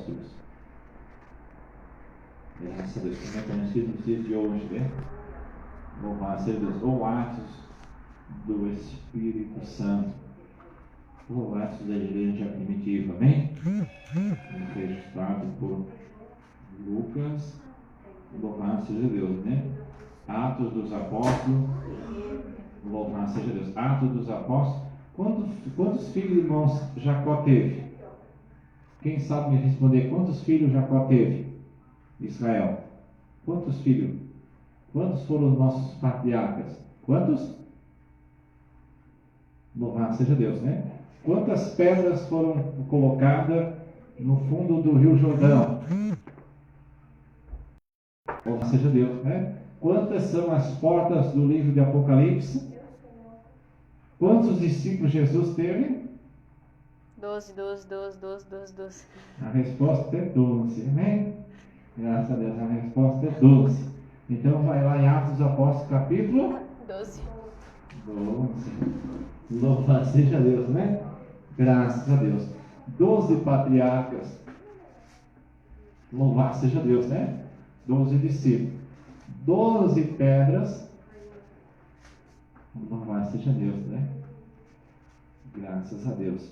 apóstolos. Graças a Deus, como é conhecido nos dias de hoje, né? Louvado seja Deus. Ou Atos do Espírito Santo, ou Atos da Igreja Primitiva, amém? Registrado por Lucas, louvado seja Deus, né? Atos dos Apóstolos, louvado seja Deus. Atos dos Apóstolos, quantos filhos, irmãos, Jacó teve? Quem sabe me responder, quantos filhos Jacó teve? Israel. Quantos filhos? Quantos foram os nossos patriarcas? Quantos? Louvado seja Deus, né? Quantas pedras foram colocadas no fundo do Rio Jordão? Louvado seja Deus, né? Quantas são as portas do livro de Apocalipse? Quantos discípulos Jesus teve? 12. A resposta é 12, amém? Graças a Deus, a resposta é 12. Então vai lá em Atos dos Apóstolos, capítulo 12. 12. Louvado seja Deus, né? Graças a Deus. 12 patriarcas. Louvado seja Deus, né? 12 discípulos. 12 pedras. Louvado seja Deus, né? Graças a Deus.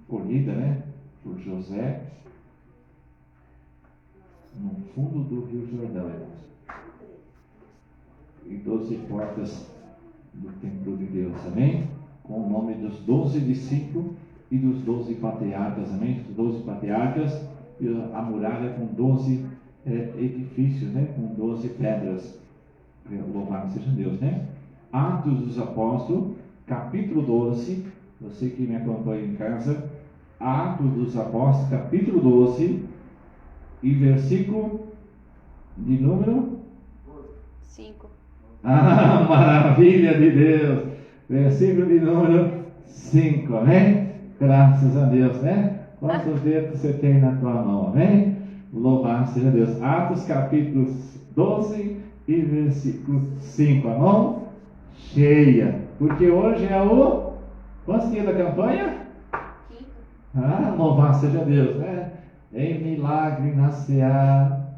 Colhida, né? Por José. No fundo do Rio Jordão, irmãos. E 12 portas do templo de Deus, amém? Com o nome dos 12 discípulos e dos 12 patriarcas, amém? Os 12 patriarcas, e a muralha com 12 edifícios, né? Com 12 pedras. Louvado seja Deus, né? Atos dos Apóstolos, capítulo 12. Você que me acompanha em casa, Atos dos Apóstolos, capítulo 12, e versículo de número 5. Ah, maravilha de Deus! Versículo de número 5, amém? Graças a Deus, né? Quantos dedos você tem na tua mão, amém? Louvado seja Deus. Atos capítulo 12 e versículo 5, a mão cheia, porque hoje é o... Quantos dias da campanha? 5. Ah, louvado seja Deus, né? Em milagre na seara.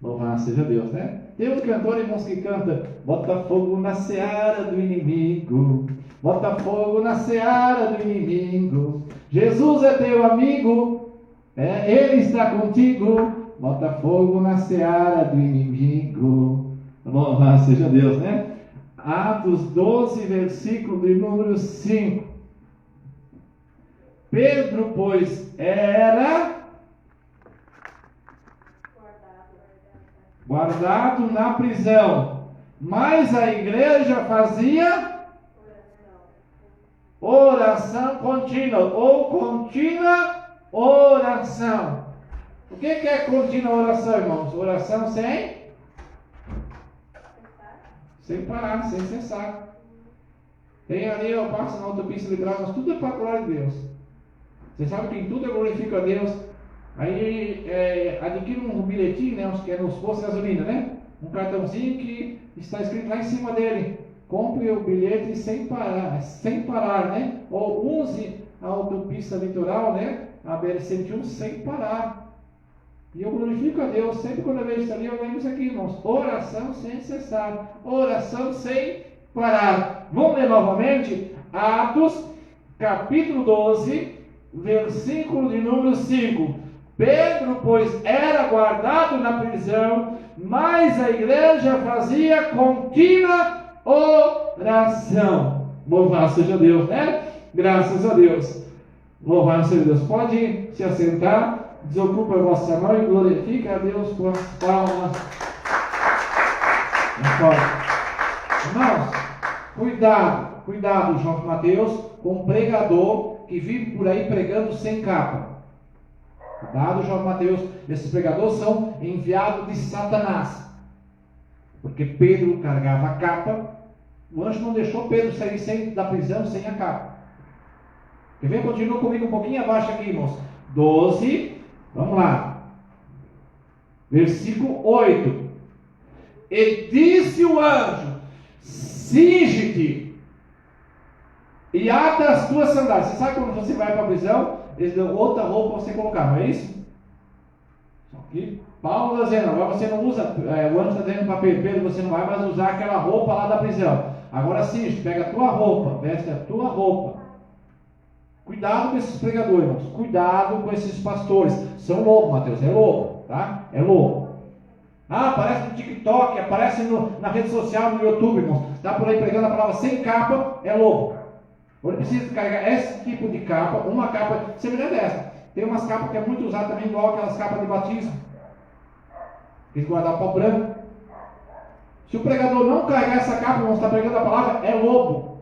Louvado seja Deus, né? Tem um cantor, irmãos, que canta: bota fogo na seara do inimigo, bota fogo na seara do inimigo. Jesus é teu amigo, Ele está contigo. Bota fogo na seara do inimigo. Louvado seja Deus, né? Atos 12, versículo de número 5. Pedro, pois, era guardado na prisão, mas a igreja fazia oração contínua, ou contínua oração. O que é contínua oração, irmãos? Oração sem parar, sem cessar. Tem ali, eu passo na autopista liberal, mas tudo é para a glória de Deus. Você sabe que em tudo glorifica a Deus. Aí adquire um bilhetinho, né, que é nos postos de gasolina, né? Um cartãozinho que está escrito lá em cima dele: compre o bilhete sem parar, né? Ou use a autopista litoral, né? A BR-101 sem parar. E eu glorifico a Deus, sempre quando eu vejo isso ali, eu lembro isso aqui, irmãos: oração sem cessar, oração sem parar. Vamos ler novamente Atos, capítulo 12, versículo de número 5. Pedro, pois, era guardado na prisão, mas a igreja fazia contínua oração. Louvado seja Deus, né? Graças a Deus. Louvado seja Deus. Pode se assentar, desocupa a vossa mão e glorifica a Deus com as palmas. Irmãos, cuidado, João Mateus, com um pregador que vive por aí pregando sem capa. Cuidado, João Mateus, esses pregadores são enviados de Satanás. Porque Pedro carregava a capa, o anjo não deixou Pedro sair da prisão sem a capa. Quer ver? Continua comigo um pouquinho abaixo aqui, irmãos. 12, vamos lá. Versículo 8. E disse o anjo: cinge-te e ata as tuas sandálias. Você sabe quando você vai para a prisão, eles dão outra roupa para você colocar, não é isso? Só que Paulo está dizendo, agora você não usa, o anjo está dizendo para Pedro, você não vai mais usar aquela roupa lá da prisão. Agora sim, pega a tua roupa, veste a tua roupa. Cuidado com esses pregadores, irmãos. Cuidado com esses pastores. São lobos, Mateus, é lobo, tá? É lobo. Ah, aparece no TikTok, aparece na rede social, no YouTube, irmãos. Está por aí pregando a palavra sem capa, é lobo. Você precisa carregar esse tipo de capa, uma capa semelhante a essa. Tem umas capas que é muito usada também, igual aquelas capas de batismo. Tem que guardar pau branco. Se o pregador não carregar essa capa, irmãos, está pregando a palavra, é lobo.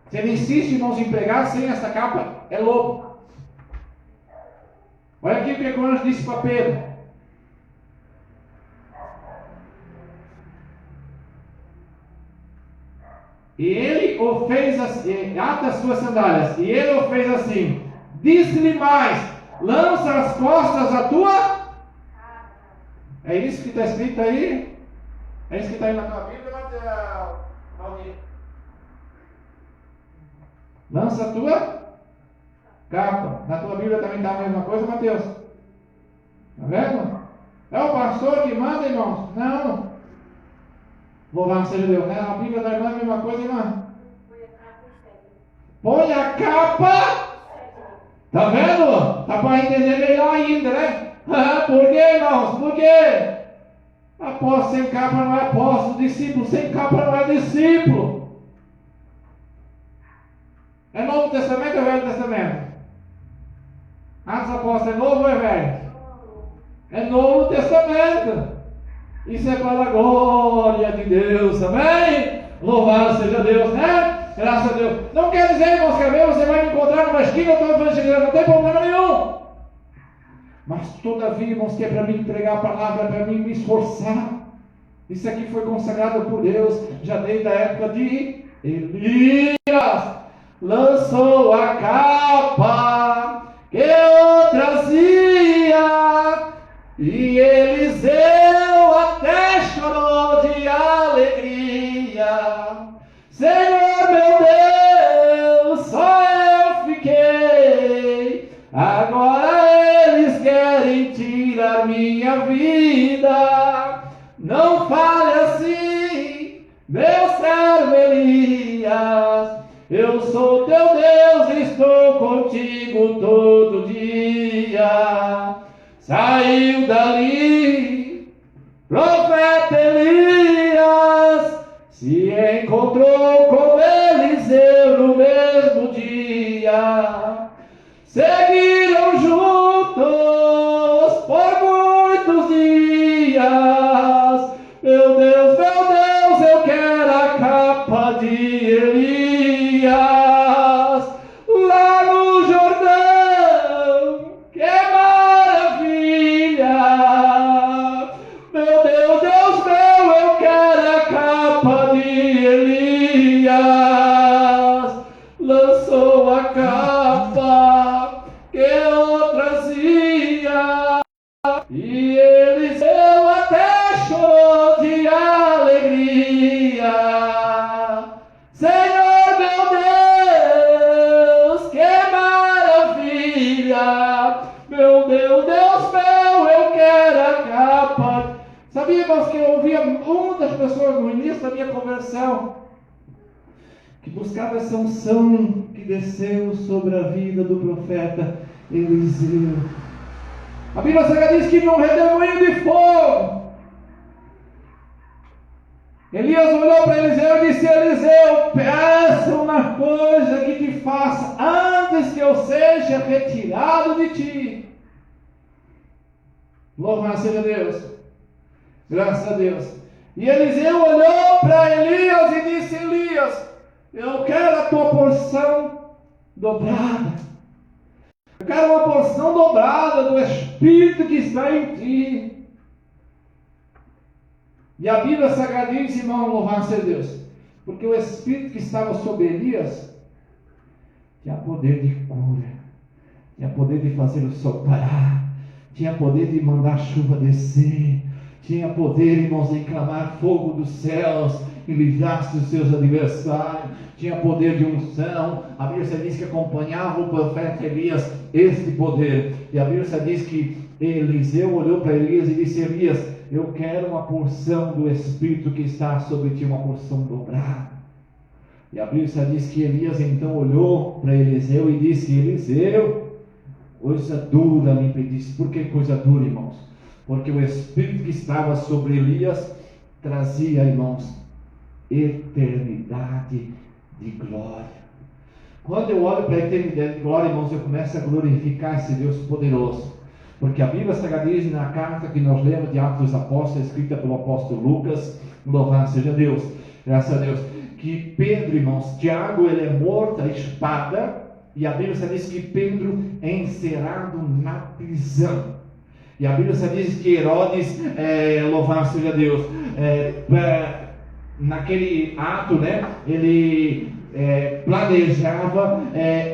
Se ele insiste, irmãos, em pregar sem essa capa, é lobo. Olha aqui o que o anjo disse para Pedro. E ele o fez assim, ata as suas sandálias, e ele o fez assim. Disse-lhe mais, lança as costas a tua. É isso que está escrito aí? É isso que está aí na tua Bíblia, Mateus? Lança a tua capa. Na tua Bíblia também está a mesma coisa, Mateus? Está vendo? É o pastor que manda, irmãos? Não. Louvado seja Deus, né? A Bíblia da irmã é a mesma coisa, irmã. Põe a capa. Tá vendo? Tá para entender melhor ainda, né? Por quê, irmãos? Por quê? Apóstolo sem capa não é apóstolo, discípulo sem capa não é discípulo. É Novo Testamento ou Velho Testamento? Atos Apóstolos é novo ou é velho? É Novo Testamento. Isso é para a glória de Deus, amém? Louvado seja Deus, né? Graças a Deus. Não quer dizer, irmãos, que você vai me encontrar numa esquina, eu estou evangelizando, não tem problema nenhum. Mas todavia, irmãos, que é para mim pregar a palavra, é para mim me esforçar. Isso aqui foi consagrado por Deus, já desde a época de Elias. Lançou a capa que eu trazia, e Eliseu até chorou de alegria. Senhor meu Deus, só eu fiquei, agora eles querem tirar minha vida. Não fale assim, meu servo Elias, eu sou teu Deus, estou contigo todo dia. Saiu dali, profeta Elias, se encontrou com Eliseu no mesmo dia. Seguiram juntos por muitos dias. Meu Deus, eu quero a capa de Elias lá no Jordão. Que maravilha! Meu Deus meu, eu quero a capa de Elias. Lançou a capa que eu trazia, e Eliseu até chorou de alegria. Senhor meu Deus, que maravilha! Meu Deus meu, eu quero a capa. Sabia, irmãos, que eu ouvia muitas pessoas no início da minha conversão que buscava essa unção que desceu sobre a vida do profeta Eliseu. A Bíblia Sagrada diz que num redemoinho de fogo, Elias olhou para Eliseu e disse: Eliseu, peça uma coisa que te faça antes que eu seja retirado de ti. Louvado seja Deus. Graças a Deus. E Eliseu olhou para Elias e disse: Elias, eu quero a tua porção dobrada. Eu quero uma porção dobrada do Espírito que está em ti. E a Bíblia Sagrada diz, irmão, louvado seja Deus, porque o Espírito que estava sobre Elias tinha poder de cura, tinha poder de fazer o sol parar, tinha poder de mandar a chuva descer, tinha poder, irmãos, de clamar fogo dos céus e livraste os seus adversários. Tinha poder de unção. A Bíblia diz que acompanhava o profeta Elias este poder. E a Bíblia diz que Eliseu olhou para Elias e disse: Elias, eu quero uma porção do Espírito que está sobre ti, uma porção dobrada. E a Bíblia diz que Elias então olhou para Eliseu e disse: Eliseu, coisa dura me pediste. Por que coisa dura, irmãos? Porque o Espírito que estava sobre Elias trazia, irmãos, eternidade de glória. Quando eu olho para a eternidade de glória, irmãos, eu começo a glorificar esse Deus poderoso. Porque a Bíblia Sagrada diz na carta que nós lemos de Atos dos Apóstolos, escrita pelo apóstolo Lucas, louvado seja Deus, graças a Deus, que Pedro, irmãos, Tiago, ele é morto à espada, e a Bíblia diz que Pedro é encerrado na prisão. E a Bíblia diz que Herodes, louvado seja Deus, naquele ato, né, ele planejava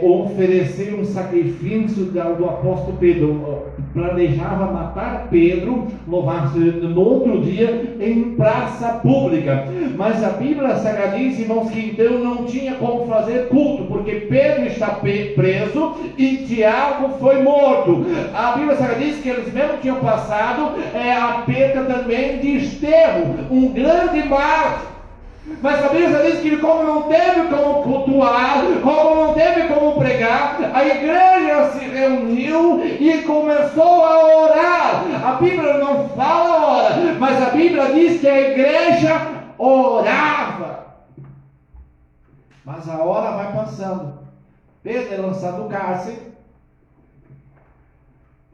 oferecer um sacrifício do apóstolo Pedro, planejava matar Pedro, louvado seja Deus, no outro dia em praça pública. Mas a Bíblia Sagrada diz, irmãos, que então não tinha como fazer culto, porque Pedro está preso e Tiago foi morto. A Bíblia Sagrada diz que eles mesmo tinham passado a perda também de Estevão, um grande mártir. Mas a Bíblia diz que como não teve como cultuar, como não teve como pregar, a igreja se reuniu e começou a orar. A Bíblia não fala a hora, mas a Bíblia diz que a igreja orava. Mas a hora vai passando. Pedro é lançado do cárcere,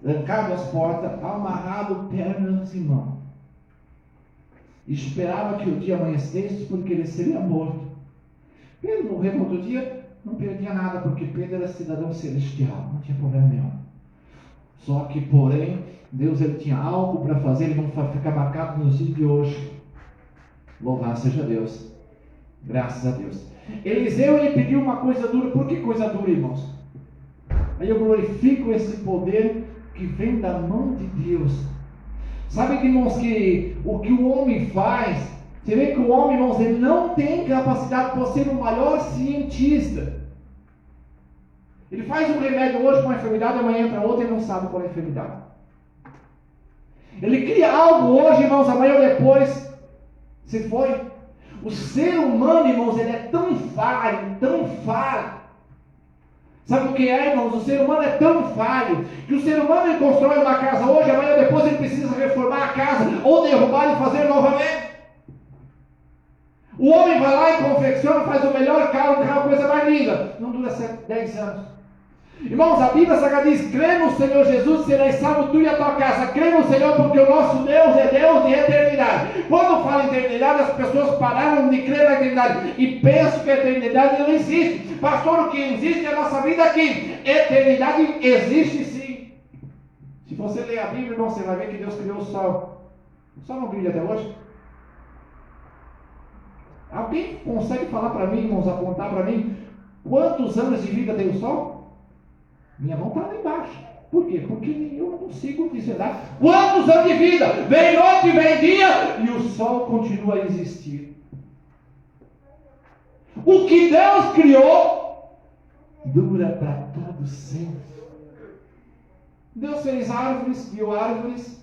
trancado as portas, amarrado pernas e mãos. Esperava que o dia amanhecesse, porque ele seria morto. Pedro morreu no outro dia, não perdia nada, porque Pedro era cidadão celestial, não tinha problema nenhum. Só que, porém, Deus ele tinha algo para fazer, ele não ficar marcado nos dias de hoje. Louvado seja Deus, graças a Deus. Eliseu, ele pediu uma coisa dura. Por que coisa dura, irmãos? Aí eu glorifico esse poder que vem da mão de Deus. Sabe, irmãos, que o que o homem faz, você vê que o homem, irmãos, ele não tem capacidade para ser o maior cientista. Ele faz um remédio hoje para uma enfermidade, amanhã entra outra e não sabe qual é a enfermidade. Ele cria algo hoje, irmãos, amanhã ou depois se foi. O ser humano, irmãos, ele é tão falho, tão falho. Sabe o que é, irmãos? O ser humano é tão falho que o ser humano ele constrói uma casa hoje, amanhã depois ele precisa reformar a casa, ou derrubar e fazer novamente. O homem vai lá e confecciona, faz o melhor carro, coisa mais linda. Não dura 10 anos. Irmãos, a Bíblia Sagrada diz: crê no Senhor Jesus, serás salvo tu e a tua casa. Crê no Senhor, porque o nosso Deus é Deus de eternidade. Quando fala em eternidade, as pessoas pararam de crer na eternidade e pensam que a eternidade não existe. Pastor, o que existe é a nossa vida aqui. Eternidade existe sim. Se você ler a Bíblia, irmão, você vai ver que Deus criou o sol. O sol não brilha até hoje. Alguém consegue falar para mim, irmãos, apontar para mim quantos anos de vida tem o sol? Minha mão está lá embaixo. Por quê? Porque eu não consigo dizer quantos anos de vida. Vem noite, vem dia, e o sol continua a existir. O que Deus criou dura para todo sempre. Deus fez árvores, viu árvores.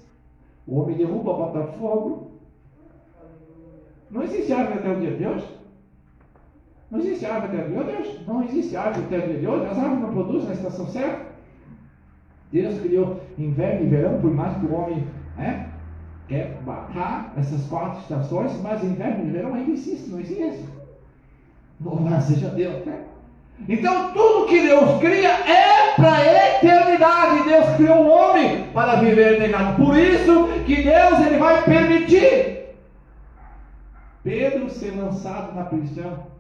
O homem derruba, bota fogo. Não existe árvore até o dia de hoje. Não existe árvore até o dia de hoje. Não existe árvore até o dia de hoje. As árvores não produzem na estação certa. Deus criou inverno e verão, por mais que o homem quer batar essas 4 estações, mas inverno e verão ainda existe, não existe. Louvado seja Deus, né? Então tudo que Deus cria é para a eternidade. Deus criou o homem para viver negado. Por isso que Deus ele vai permitir Pedro ser lançado na prisão.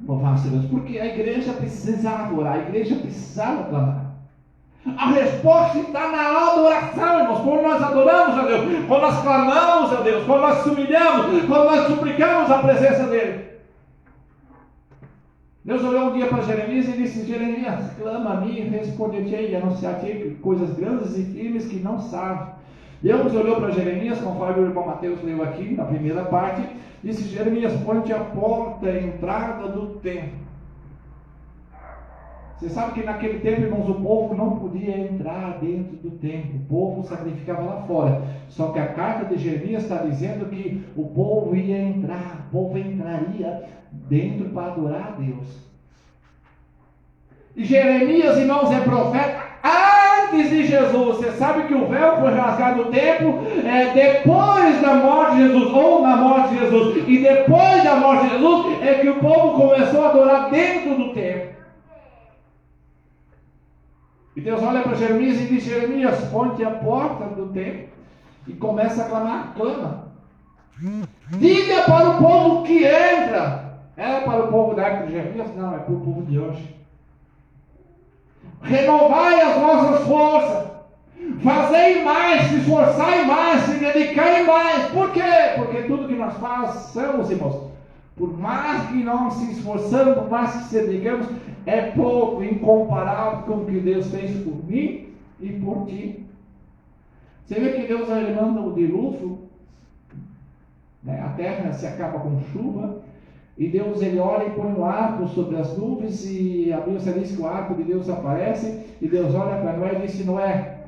Louvado seja Deus, porque a igreja precisava orar, a igreja precisava clamar. A resposta está na adoração, irmãos. Quando nós adoramos a Deus, quando nós clamamos a Deus, quando nós se humilhamos, quando nós suplicamos a presença dele. Deus olhou um dia para Jeremias e disse: Jeremias, clama a mim e responde-te e anunciar-te coisas grandes e firmes que não sabes. Deus olhou para Jeremias, conforme o irmão Mateus leu aqui, na primeira parte, disse: Jeremias, põe-te a porta, a entrada do templo. Você sabe que naquele tempo, irmãos, o povo não podia entrar dentro do templo. O povo sacrificava lá fora. Só que a carta de Jeremias está dizendo que o povo ia entrar, o povo entraria dentro para adorar a Deus. E Jeremias, irmãos, é profeta antes de Jesus. Você sabe que o véu foi rasgado no templo depois da morte de Jesus, ou na morte de Jesus. E depois da morte de Jesus é que o povo começou a adorar dentro do templo. E Deus olha para Jeremias e diz: Jeremias, ponte a porta do templo e começa a clamar, clama. Diga para o povo que entra. É para o povo da época de Jeremias? Não, é para o povo de hoje. Renovai as vossas forças. Fazei mais, se esforçai mais, se dedicai mais. Por quê? Porque tudo que nós façamos, irmãos, por mais que nós se esforçamos, por mais que se dediquemos, é pouco, incomparável com o que Deus fez por mim e por ti. Você vê que Deus manda o dilúvio, né? A terra se acaba com chuva, e Deus ele olha e põe um arco sobre as nuvens, e a Bíblia diz que o arco de Deus aparece, e Deus olha para Noé e diz: Noé,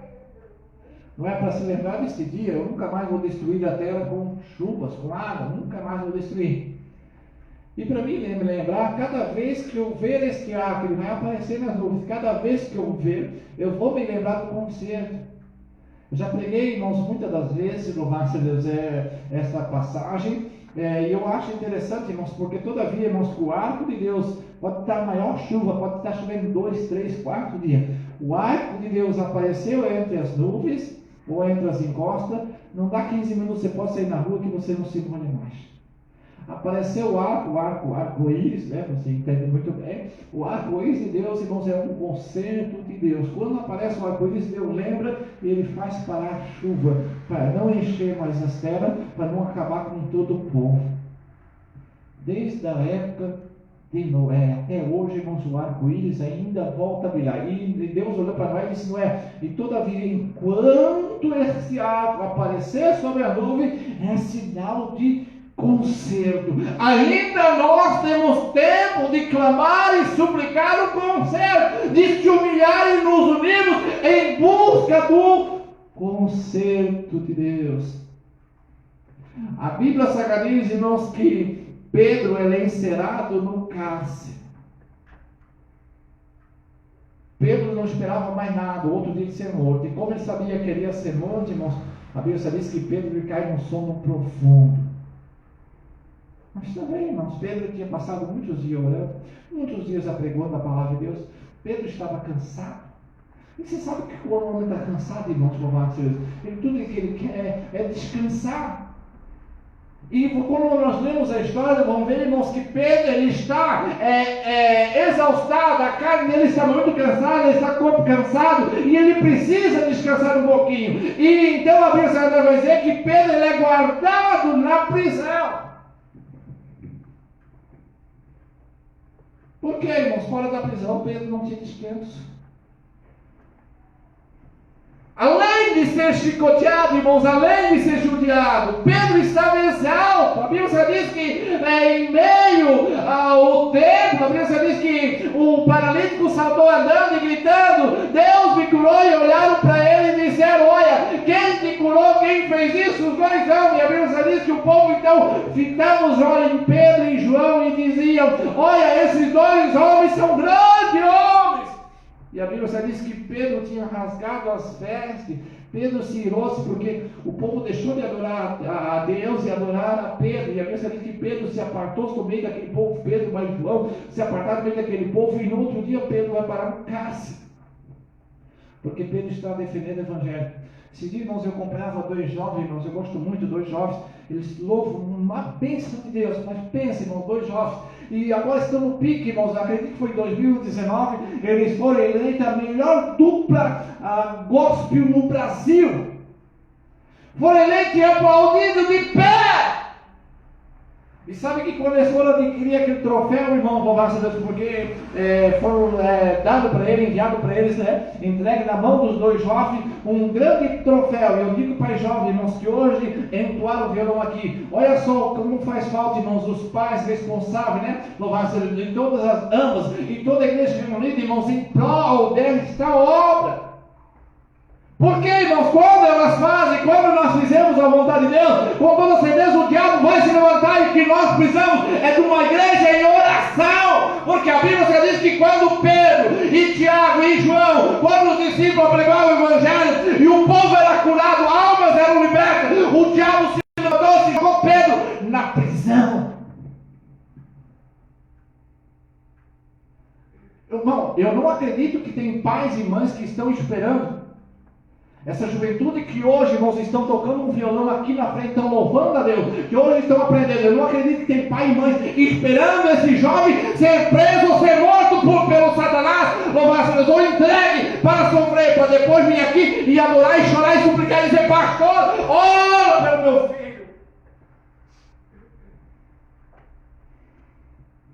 não é para se lembrar deste dia, eu nunca mais vou destruir a terra com chuvas, com água, nunca mais vou destruir. E para mim lembrar, cada vez que eu ver este arco, ele vai aparecer nas nuvens, cada vez que eu ver, eu vou me lembrar do concerto. Eu já preguei, irmãos, muitas das vezes, louvado seja Deus, essa passagem, e eu acho interessante, irmãos, porque todavia, irmãos, que o arco de Deus pode estar maior chuva, pode estar chovendo 2, 3, 4 dias. O arco de Deus apareceu entre as nuvens, ou entre as encostas, não dá 15 minutos, você pode sair na rua que você não se molha mais. Apareceu o arco-íris, né? Você entende muito bem. O arco-íris de Deus, irmãos, é um concerto de Deus. Quando aparece o arco-íris, Deus lembra e ele faz parar a chuva, para não encher mais as terras, para não acabar com todo o povo. Desde a época de Noé até hoje, irmãos, o arco-íris ainda volta a brilhar. E Deus olhou para Noé e disse: Noé, e todavia, enquanto esse arco aparecer sobre a nuvem, é sinal de conserto. Ainda nós temos tempo de clamar e suplicar o conserto, de se humilhar e nos unirmos em busca do conserto de Deus. A Bíblia Sagrada diz, irmãos, que Pedro é encerrado no cárcere. Pedro não esperava mais nada, o outro dia de ser morto. E como ele sabia que ele ia ser morto, irmãos, a Bíblia diz que Pedro cai num sono profundo. Mas também, irmãos, Pedro tinha passado muitos dias orando, muitos dias apregoando a palavra de Deus. Pedro estava cansado. E você sabe que quando o homem está cansado, irmãos, louvado seja Deus, tudo que ele quer é descansar. E quando nós lemos a história, vamos ver, irmãos, que Pedro ele está exaustado, a carne dele está muito cansada, ele está com o corpo cansado, e ele precisa descansar um pouquinho. E então a Bíblia vai dizer que Pedro ele é guardado na prisão. Por quê, irmãos? Fora da prisão, Pedro não tinha descanso. Além de ser chicoteado, irmãos, além de ser judiado, Pedro estava exausto. A Bíblia diz que em meio ao templo, a Bíblia diz que o paralítico saltou andando e gritando: Deus me curou, e olharam para ele e disseram: olha, quem te curou, quem fez isso? Os dois não. E a Bíblia diz que o povo então fitava os olhos em Pedro e em João e diziam: olha, esses dois homens são grandes homens. E a Bíblia diz que Pedro tinha rasgado as vestes. Pedro se irou-se porque o povo deixou de adorar a Deus e adorar a Pedro. E a Bíblia diz que Pedro se apartou do meio daquele povo. Pedro mais João se apartaram do meio daquele povo. E no outro dia Pedro vai parar no cárcere, porque Pedro estava defendendo o Evangelho. Esse dia, irmãos, eu acompanhava dois jovens, irmãos, eu gosto muito de dois jovens. Eles louvam uma bênção de Deus. Mas pensa, irmãos, dois jovens. E agora estão no pique, irmãos. Acredito que foi em 2019. Eles foram eleitos a melhor dupla gospel no Brasil. Foram eleitos e aplaudidos de pé. E sabe que quando eles foram adquirir aquele troféu, irmão, louvar a Deus, porque foram dado para ele, enviado para eles, né, entregue na mão dos dois jovens, um grande troféu. E eu digo para os jovens, irmãos, que hoje entoaram o violão aqui. Olha só como faz falta, irmãos, os pais responsáveis, né, louvar a Deus, de todas as ambas, e toda a igreja reunida, irmãos, em prol desta obra. Porque, irmãos, quando elas fazem, quando nós fizemos a vontade de Deus, com toda certeza o diabo vai se levantar, e o que nós precisamos é de uma igreja em oração. Porque a Bíblia já diz que quando Pedro e Tiago e João, quando os discípulos pregavam o Evangelho e o povo era curado, almas eram libertas, o diabo se levantou e jogou Pedro na prisão. Irmão, eu não acredito que tem pais e mães que estão esperando essa juventude que hoje, irmãos, estão tocando um violão aqui na frente, estão louvando a Deus, que hoje estão aprendendo. Eu não acredito que tem pai e mãe esperando esse jovem ser preso ou ser morto pelo Satanás, louvar a Deus, ou entregue para sofrer, para depois vir aqui e adorar e chorar e suplicar e dizer: pastor, ora pelo meu filho.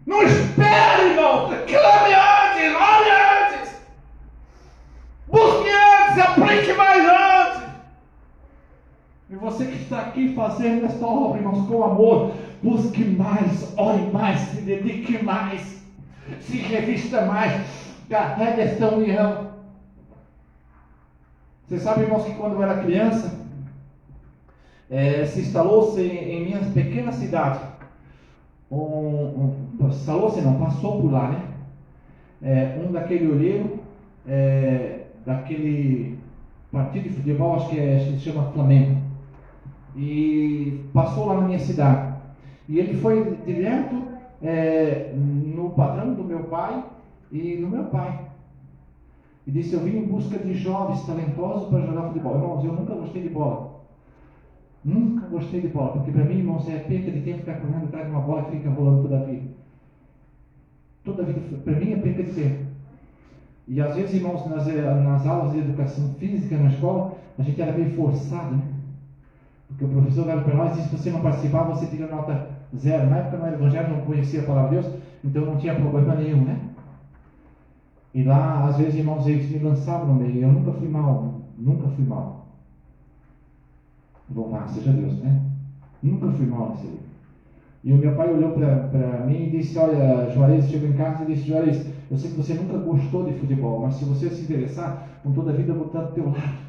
Não espere, irmão, clame antes, ore antes, busque antes, aplique mais antes. E você que está aqui fazendo esta obra, irmãos, com amor, busque mais, ore mais, se dedique mais, se revista mais, carregue esta união. Você sabe, irmãos, que quando eu era criança, se instalou-se em minha pequena cidade, instalou-se não, passou por lá, né? Um daquele olheiro, daquele partido de futebol, acho que se chama Flamengo, e passou lá na minha cidade, e ele foi direto no padrão do meu pai e no meu pai, e disse: eu vim em busca de jovens talentosos para jogar futebol. Irmãos, eu nunca gostei de bola, porque para mim, irmãos, é perca de tempo ficar correndo atrás de uma bola que fica rolando toda a vida, para mim é perca de tempo. E às vezes, irmãos, nas aulas de educação física na escola, a gente era meio forçado, né? Porque o professor olhava para nós e disse: se você não participar, você tira nota 0. Na época não era evangelho, não conhecia a palavra de Deus, então não tinha problema nenhum, né? E lá, às vezes, irmãos, eles me lançavam no meio. Eu nunca fui mal. Louvado seja Deus, né? Nunca fui mal nesse livro. E o meu pai olhou para mim e disse: olha, Juarez, chegou em casa e disse: Juarez, eu sei que você nunca gostou de futebol, mas se você se interessar, com toda a vida eu vou estar do teu lado.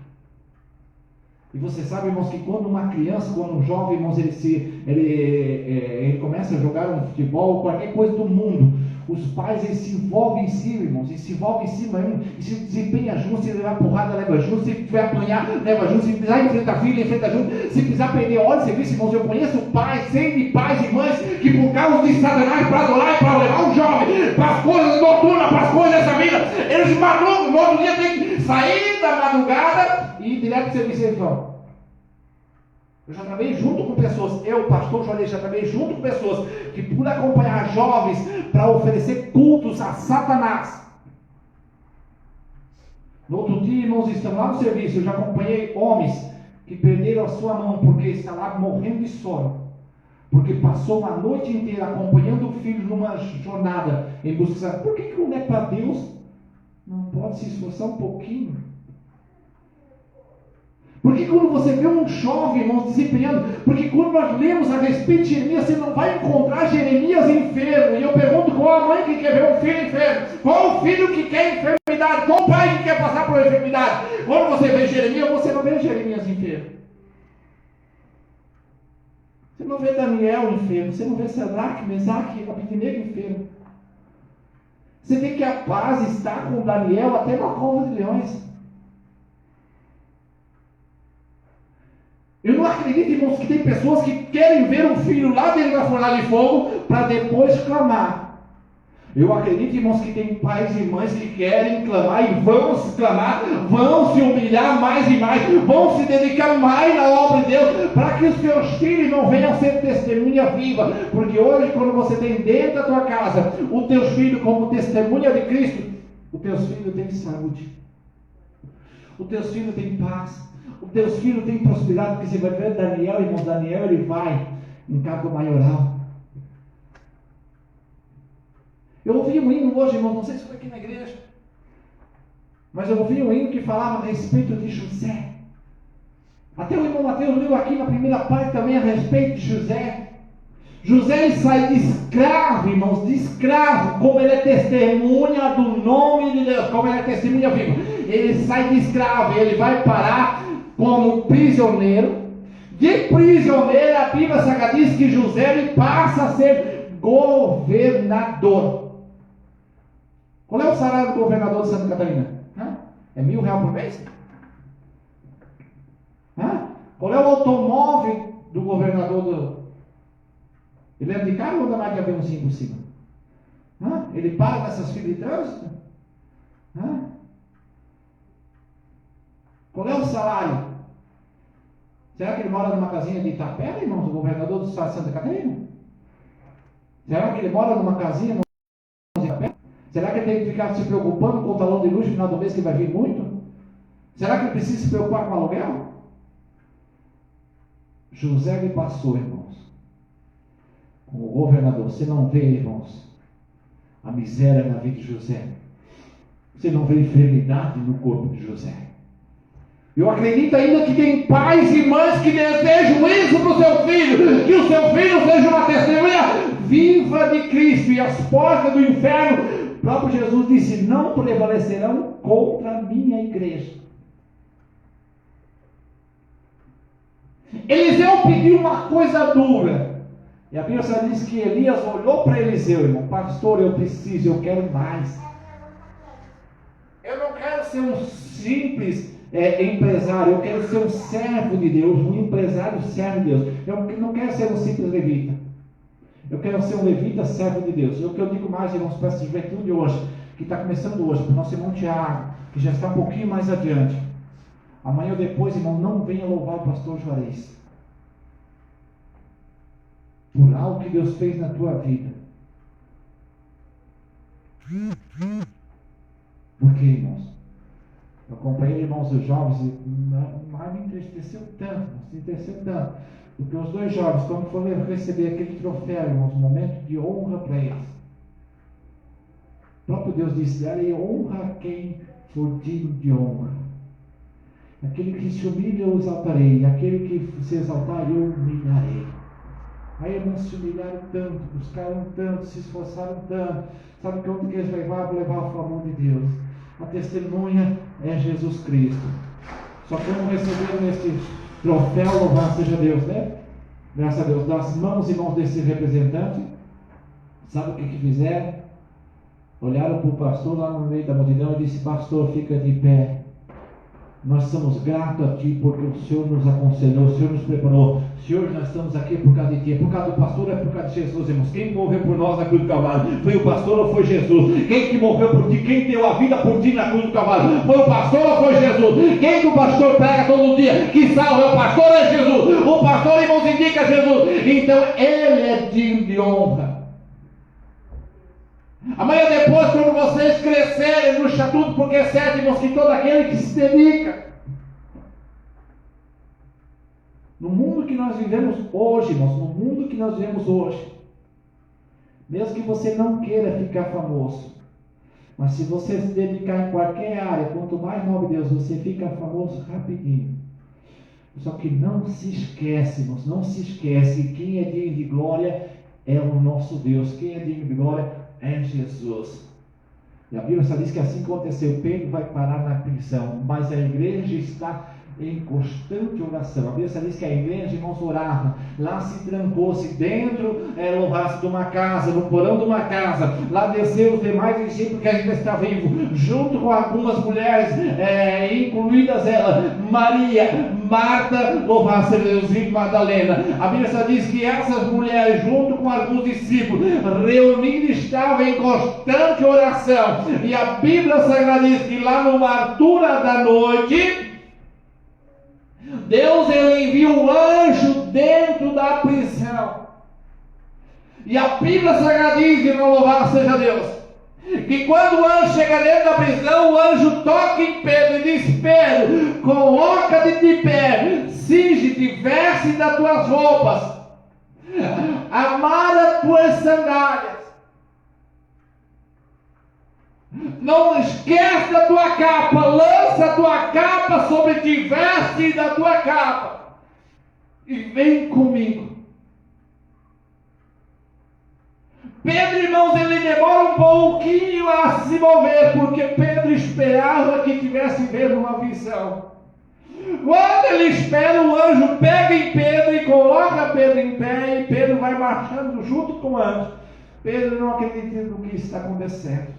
E você sabe, irmãos, que quando uma criança, quando um jovem, irmãos, ele começa a jogar um futebol, qualquer coisa do mundo, os pais, eles se envolvem em cima, irmãos, e se envolvem em cima, e se desempenha junto, se levar porrada, leva junto, se tiver apanhar, leva junto, se precisar enfrentar a filha, enfrenta junto, se precisar perder hora de serviço, irmãos. Eu conheço pais, sempre pais e mães, que por causa de Satanás, para adorar e para levar um jovem para as coisas noturnas, para as coisas dessa vida, eles madrugam, no outro dia tem que sair da madrugada e ir direto para o serviço. Então, eu já trabalhei junto com pessoas, pastor Juarez, já trabalhei junto com pessoas que, por acompanhar jovens para oferecer cultos a Satanás. No outro dia, irmãos, estão lá no serviço, eu já acompanhei homens que perderam a sua mão porque estavam lá morrendo de sono, porque passou uma noite inteira acompanhando o filho numa jornada em busca de... Por que não é para Deus? Não pode se esforçar um pouquinho? Porque quando você vê um jovem, irmãos, desempenhando, porque quando nós lemos a respeito de Jeremias, você não vai encontrar Jeremias enfermo. E eu pergunto: qual a mãe que quer ver um filho enfermo? Qual o filho que quer enfermidade? Qual o pai que quer passar por enfermidade? Quando você vê Jeremias, você não vê Jeremias enfermo. Você não vê Daniel enfermo, você não vê Sadraque, Mesaque e Abednego enfermo. Você vê que a paz está com Daniel até na cova de leões. Eu não acredito, irmãos, que tem pessoas que querem ver um filho lá dentro da fornalha de fogo para depois clamar. Eu acredito, irmãos, que tem pais e mães que querem clamar e vão se clamar, vão se humilhar mais e mais, vão se dedicar mais na obra de Deus, para que os seus filhos não venham ser testemunha viva. Porque hoje, quando você tem dentro da tua casa os teus filhos como testemunha de Cristo, os teus filhos têm saúde, os teus filhos têm paz, os teus filhos têm prosperidade. Porque você vai ver Daniel, irmão, Daniel, ele vai em cargo maioral, Eu ouvi um hino hoje, irmão, não sei se foi aqui na igreja, mas eu ouvi um hino que falava a respeito de José. Até o irmão Mateus leu aqui na primeira parte também a respeito de José. José ele sai de escravo, irmãos, de escravo, como ele é testemunha do nome de Deus, como ele é testemunha viva. Ele sai de escravo, ele vai parar como prisioneiro. De prisioneiro, a Bíblia Sagrada diz que José ele passa a ser governador. Qual é o salário do governador de Santa Catarina? É R$1.000 por mês? Qual é o automóvel do governador do... Ele anda de carro ou anda mais de aviãozinho por cima? Ele para nessas filas de trânsito? Qual é o salário? Será que ele mora numa casinha de Itapera, irmãos, o governador do estado de Santa Catarina? Será que ele mora numa casinha de Itapera? Será que ele tem que ficar se preocupando com o talão de luz no final do mês que vai vir muito? Será que ele precisa se preocupar com o aluguel? José me passou, irmãos, como governador. Você não vê, irmãos, a miséria na vida de José. Você não vê enfermidade no corpo de José. Eu acredito ainda que tem pais e mães que desejam isso para o seu filho, que o seu filho seja uma testemunha viva de Cristo, e as portas do inferno, o próprio Jesus disse, não prevalecerão contra a minha igreja. Eliseu pediu uma coisa dura, e a Bíblia diz que Elias olhou para Eliseu, irmão, pastor, eu preciso, eu quero mais. Eu não quero ser um simples empresário, eu quero ser um servo de Deus, um empresário servo de Deus. Eu não quero ser um simples levita, eu quero ser um levita servo de Deus. É o que eu digo mais, irmãos, para essa juventude hoje, que está começando hoje, para o nosso irmão Tiago, que já está um pouquinho mais adiante. Amanhã ou depois, irmão, não venha louvar o pastor Juarez por algo que Deus fez na tua vida. Por quê, irmãos? Eu acompanhei, irmãos, os jovens, e mas me entristeceu tanto, porque os dois jovens, quando foram receber aquele troféu, irmãos, um momento de honra para eles, o próprio Deus disse, darei honra a quem for digno de honra. Aquele que se humilha eu exaltarei, aquele que se exaltar eu humilharei. Aí, irmãos, se humilharam tanto, buscaram tanto, se esforçaram tanto. Sabe que onde que eles levavam? Levavam o amor de Deus. A testemunha é Jesus Cristo. Só como receberam este troféu, louvado seja Deus, né? Graças a Deus, das mãos e mãos desse representante. Sabe o que fizeram? Olharam para o pastor lá no meio da multidão e disse, pastor, fica de pé. Nós somos gratos a Ti porque o Senhor nos aconselhou, o Senhor nos preparou. Senhor, nós estamos aqui por causa de Ti, é por causa do pastor, é por causa de Jesus, irmãos. Quem morreu por nós na cruz do Calvário? Foi o pastor ou foi Jesus? Quem que morreu por Ti? Quem deu a vida por Ti na cruz do Calvário? Foi o pastor ou foi Jesus? Quem que o pastor prega todo dia? Que salva é o pastor ou é Jesus? O pastor, irmãos, indica Jesus. Então, Ele é digno de honra. Amanhã depois, quando vocês crescerem no estatuto, porque é certo, irmãos, que todo aquele que se dedica. No mundo que nós vivemos hoje, irmãos, no mundo que nós vivemos hoje, mesmo que você não queira ficar famoso, mas se você se dedicar em qualquer área, quanto mais nome de Deus, você fica famoso rapidinho. Só que não se esquece, irmãos, não se esquece, quem é digno de glória é o nosso Deus, quem é digno de glória é Jesus. E a Bíblia só diz que assim aconteceu, Pedro vai parar na prisão, mas a igreja está em constante oração. A Bíblia só diz que a igreja, irmãos, orava, lá se trancou-se dentro, louvasse de uma casa, no porão de uma casa, lá desceu os demais discípulos que ainda está vivo, junto com algumas mulheres, incluídas ela, Maria, Marta, louvasse a Deus, e Madalena. A Bíblia só diz que essas mulheres, junto com alguns discípulos, reunidos, estavam em constante oração. E a Bíblia Sagrada diz que lá numa altura da noite, Deus ele envia um anjo dentro da prisão. E a Bíblia Sagrada diz, e não louvado seja Deus, que quando o anjo chega dentro da prisão, o anjo toca em Pedro e diz, Pedro, coloca-te de pé, cinge-te, veste das tuas roupas, amarra as tuas sandálias. Não esquece da tua capa, lança a tua capa sobre ti, veste da tua capa e vem comigo. Pedro, irmãos, ele demora um pouquinho a se mover, porque Pedro esperava que tivesse vendo uma visão. Quando ele espera, o anjo pega em Pedro e coloca Pedro em pé, e Pedro vai marchando junto com o anjo. Pedro não acredita no que está acontecendo.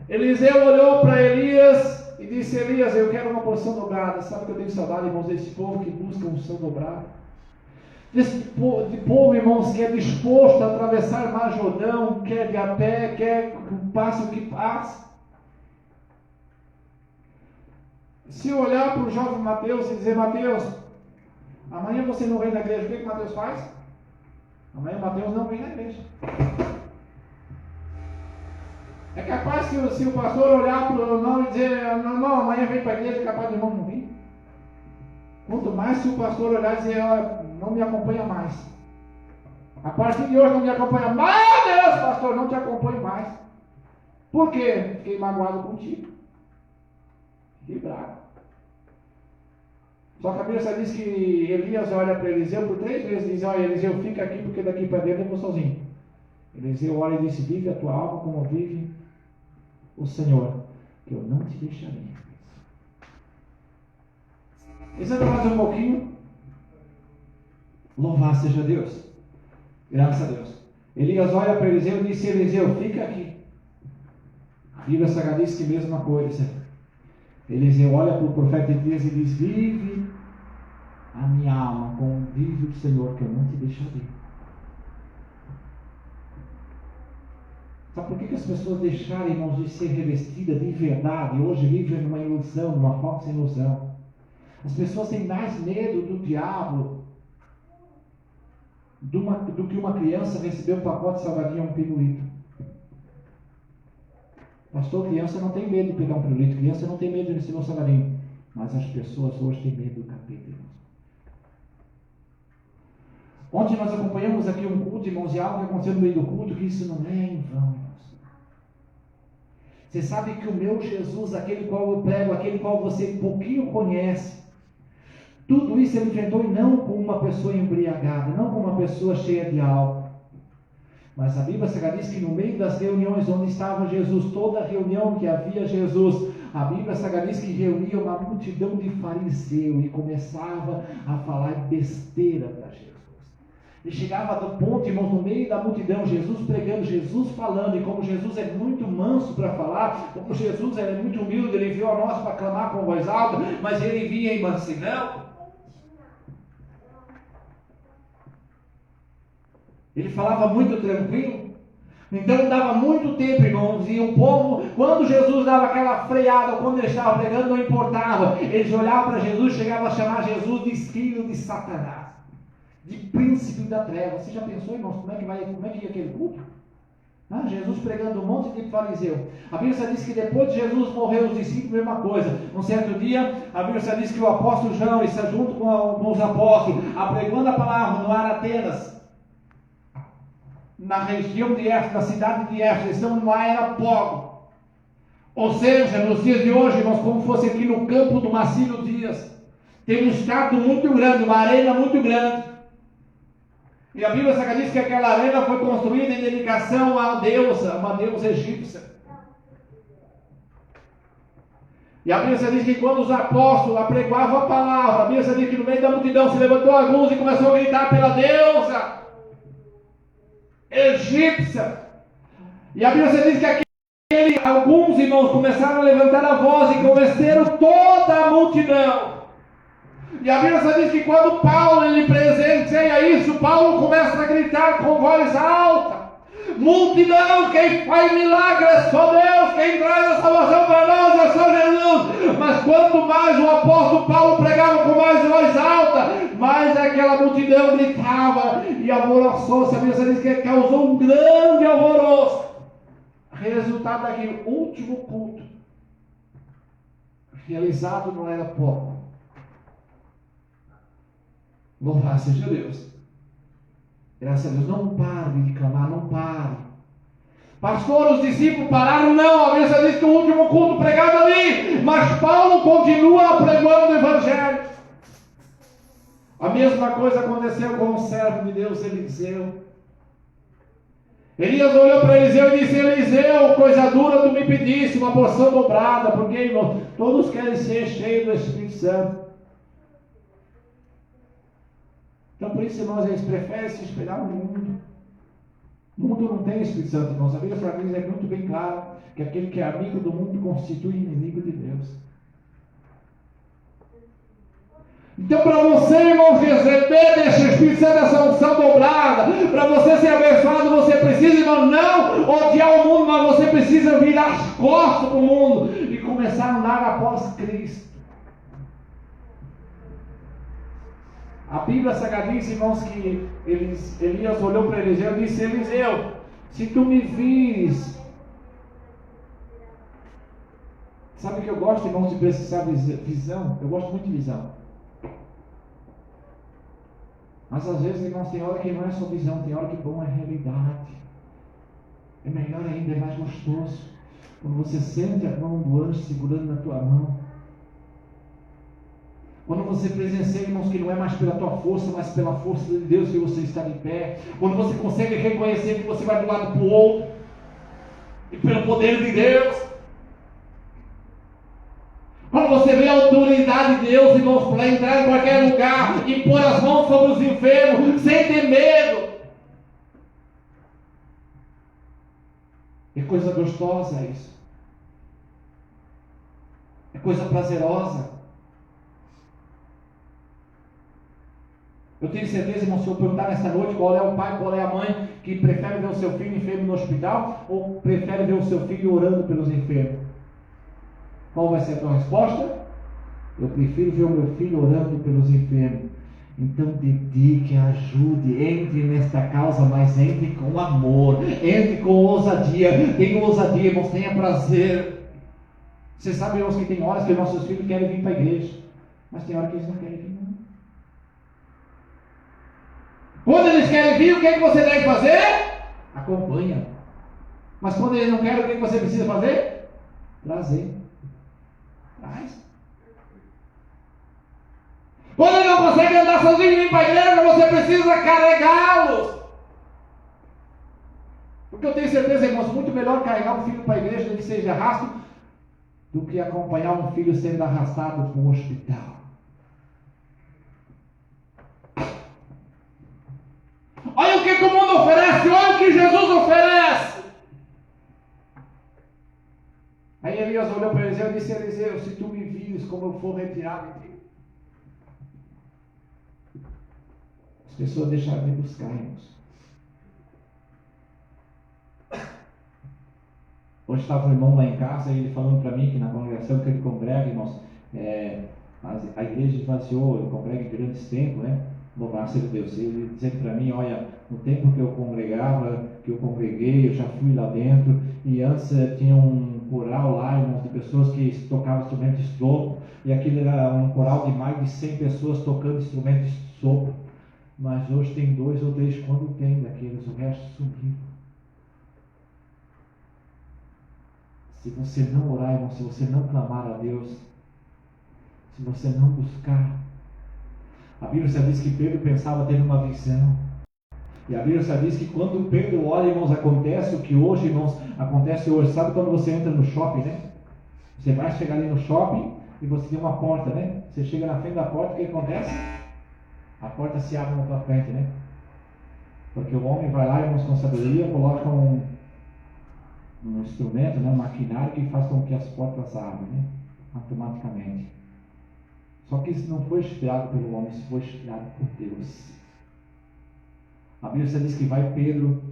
Eliseu olhou para Elias e disse: Elias, eu quero uma porção dobrada. Sabe que eu tenho saudade, irmãos, desse povo que busca uma porção dobrada? Desse povo, irmãos, que é disposto a atravessar mar Jordão, quer de a pé, quer que passe o que passe. Se eu olhar para o jovem Mateus e dizer: Mateus, amanhã você não vem na igreja, o que Mateus faz? Amanhã Mateus não vem na igreja. É capaz que se o pastor olhar para o irmão e dizer: não, amanhã vem para a igreja, é capaz do irmão não vir. Quanto mais se o pastor olhar e dizer: não me acompanha mais. A partir de hoje não me acompanha mais. Meu Deus, pastor, não te acompanho mais. Por quê? Fiquei magoado contigo. Fiquei bravo. Só que a Bíblia diz que Elias olha para Eliseu por 3 vezes e diz: olha, Eliseu, fica aqui, porque daqui para dentro eu vou sozinho. Eliseu olha e diz: vive a tua alma como vive o Senhor, que eu não te deixarei. Pensando mais um pouquinho. Louvado seja Deus. Graças a Deus. Elias olha para Eliseu e disse: Eliseu, fica aqui. A Bíblia Sagrada diz que mesma coisa. Eliseu olha para o profeta Elias e diz: vive a minha alma como vive o Senhor, que eu não te deixarei. Sabe por que as pessoas deixaram, irmãos, de ser revestidas de verdade e hoje vivem numa ilusão, numa falsa ilusão? As pessoas têm mais medo do diabo do que uma criança receber um pacote de salgadinho ou um pirulito. Pastor, criança não tem medo de pegar um pirulito, criança não tem medo de receber um salgadinho. Mas as pessoas hoje têm medo do capeta, irmãos. Ontem nós acompanhamos aqui um culto, irmãos, e algo que aconteceu no meio do culto, que isso não é em vão, irmãos. Você sabe que o meu Jesus, aquele qual eu prego, aquele qual você pouquinho conhece, tudo isso ele enfrentou, e não com uma pessoa embriagada, não com uma pessoa cheia de álcool. Mas a Bíblia Sagrada diz que no meio das reuniões onde estava Jesus, toda reunião que havia Jesus, a Bíblia Sagrada diz que reunia uma multidão de fariseus e começava a falar besteira para Jesus. E chegava do ponto, irmãos, no meio da multidão, Jesus pregando, Jesus falando, e como Jesus é muito manso para falar, como Jesus é muito humilde, ele enviou a nós para clamar com voz alta, mas ele vinha em mansidão. Ele falava muito tranquilo. Então dava muito tempo, irmãos, e o povo, quando Jesus dava aquela freada, quando ele estava pregando, não importava. Eles olhavam para Jesus, chegavam a chamar Jesus de filho de Satanás, de príncipe da treva. Você já pensou, irmãos, como é que ia aquele culto? Jesus pregando um monte de fariseu. A Bíblia diz que depois de Jesus morrer, os discípulos, mesma coisa. Um certo dia, a Bíblia diz que o apóstolo João está junto com os apóstolos, apregando a palavra no ar Atenas, na região de Éfeso, na cidade de Éfeso. Eles estão numa era pobre. Ou seja, nos dias de hoje, irmãos, como fosse aqui no campo do Marcílio Dias, tem um estádio muito grande, uma arena muito grande. E a Bíblia Sagrada diz que aquela arena foi construída em dedicação a uma deusa egípcia. E a Bíblia diz que quando os apóstolos apregoavam a palavra, a Bíblia diz que no meio da multidão se levantou alguns e começou a gritar pela deusa egípcia. E a Bíblia diz que alguns irmãos começaram a levantar a voz e convenceram toda a multidão. E a Bíblia diz que quando Paulo ele presencia isso, Paulo começa a gritar com voz alta: multidão, quem faz milagre é só Deus, quem traz a salvação para nós é só Jesus. Mas quanto mais o apóstolo Paulo pregava com mais voz alta, mais aquela multidão gritava e alvoroçou-se. A Bíblia diz que causou um grande alvoroço. Resultado daquele último culto realizado não era pouco. Louvado seja Deus. Graças a Deus. Não pare de clamar, não pare. Pastor, os discípulos pararam? Não, a Bíblia diz que o último culto pregado ali, mas Paulo continua pregando o Evangelho. A mesma coisa aconteceu com o servo de Deus, Eliseu. Elias olhou para Eliseu e disse: Eliseu, coisa dura tu me pediste, uma porção dobrada, porque irmão, todos querem ser cheios do Espírito Santo. Então por isso, irmãos, eles preferem se espelhar no mundo. O mundo não tem Espírito Santo, irmãos. A Bíblia para eles é muito bem claro que aquele que é amigo do mundo constitui inimigo de Deus. Então, para você, irmão, receber desse Espírito Santo essa unção dobrada, para você ser abençoado, você precisa, irmão, não odiar o mundo, mas você precisa virar as costas para o mundo e começar a andar após Cristo. A Bíblia Sagrada diz, irmãos, que Elias olhou para Eliseu e disse: Eliseu, se tu me vires. Sabe que eu gosto, irmãos, de precisar de visão? Eu gosto muito de visão. Mas às vezes, irmãos, tem hora que não é só visão, tem hora que bom é realidade. É melhor ainda, é mais gostoso. Quando você sente a mão do anjo segurando na tua mão. Quando você presencia, irmãos, que não é mais pela tua força, mas pela força de Deus que você está de pé. Quando você consegue reconhecer que você vai do lado para o outro. E pelo poder de Deus. Quando você vê a autoridade de Deus, irmãos, para entrar em qualquer lugar e pôr as mãos sobre os enfermos, sem ter medo. É coisa gostosa isso. É coisa prazerosa. Eu tenho certeza, irmão, se eu perguntar nesta noite qual é o pai, qual é a mãe que prefere ver o seu filho enfermo no hospital ou prefere ver o seu filho orando pelos enfermos? Qual vai ser a tua resposta? Eu prefiro ver o meu filho orando pelos enfermos. Então dedique, ajude, entre nesta causa, mas entre com amor, entre com ousadia. Tenha ousadia, irmãos, tenha prazer. Vocês sabem, irmãos, que tem horas que nossos filhos querem vir para a igreja, mas tem horas que eles não querem vir, não. Quando eles querem vir, o que é que você deve fazer? Acompanha. Mas quando eles não querem, o que é que você precisa fazer? Trazer. Traz. Quando ele não consegue andar sozinho e vir para a igreja, você precisa carregá-los. Porque eu tenho certeza, irmãos, muito melhor carregar um filho para a igreja que seja arrasto do que acompanhar um filho sendo arrastado para um hospital. Olha o que o mundo oferece, olha o que Jesus oferece. Aí Elias olhou para Eliseu e disse: Eliseu, se tu me vires como eu for retirado de ti. As pessoas deixaram de buscar, irmãos. Hoje estava o irmão lá em casa e ele falando para mim que na congregação que ele congrega, irmãos, a igreja esvaziou, ele congrega em grandes templos, né? Louvado seja Deus. Ele dizendo para mim: olha, no tempo que eu congregava, que eu congreguei, eu já fui lá dentro, e antes tinha um coral lá, irmãos, de pessoas que tocavam instrumentos de sopro, e aquilo era um coral de mais de 100 pessoas tocando instrumentos de sopro, mas hoje tem 2 ou 3 quando tem daqueles, o resto sumiu. Se você não orar, irmão, se você não clamar a Deus, se você não buscar, a Bíblia já diz que Pedro pensava ter uma visão. E a Bíblia já diz que quando Pedro olha, irmãos, acontece o que hoje, irmãos, acontece hoje. Sabe quando você entra no shopping, né? Você vai chegar ali no shopping e você tem uma porta, né? Você chega na frente da porta, o que acontece? A porta se abre na tua frente, né? Porque o homem vai lá, irmãos, com sabedoria, coloca um instrumento, né? Um maquinário que faz com que as portas abrem, né? Automaticamente. Só que isso não foi inspirado pelo homem, isso foi inspirado por Deus. A Bíblia diz que vai Pedro